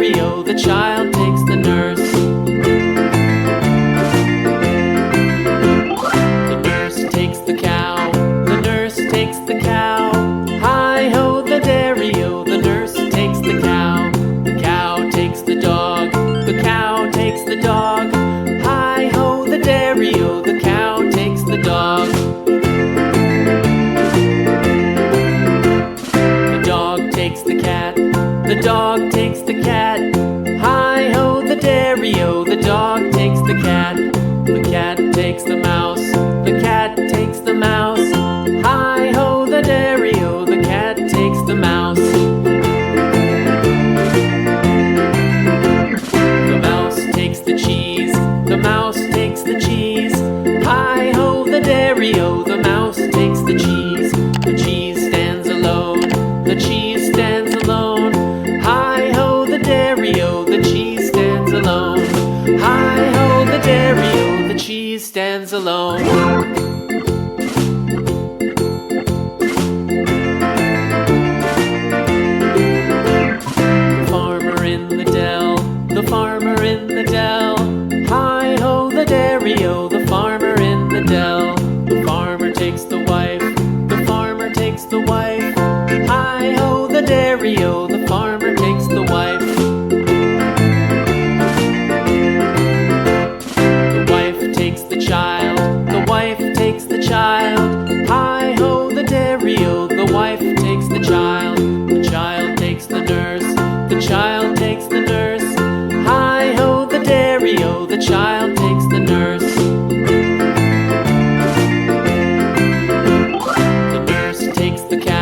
dairy-o, the child takes the nurse. The nurse takes the cow, the nurse takes the cow. Hi-ho, the dairy-o, the nurse takes the cow. The cow takes the dog, the cow takes the dog. Hi-ho, the dairy-o, the cow takes the dog. The dog takes the cat, the dog takes the cat. Hi-ho, the dairy-o, the dog takes the cat. The cat takes the mouse, the cat takes the mouse. Hi-ho, the dairy-o, the cat takes the mouse. The mouse takes the cheese, the mouse takes the cheese. Hi-ho, the dairy-o, the mouse takes the cheese. The cheese stands alone, the cheese stands alone. Hi-ho, the dairy-o, the cheese stands alone. Hi-ho, the dairy-o, the cheese stands alone. The farmer in the dell, the farmer in the dell. Hi-ho, the dairy-o, the farmer in the dell. The farmer takes the wife, the farmer takes the wife. Hi-ho, the dairy-o, the farmer takes the wife. The wife takes the child, the wife takes the child. Hi-ho, the dairy-o, the wife takes the child. The child takes the nurse, the child takes the nurse. Hi-ho, the dairy-o, the child takes the nurse. The nurse takes the cat,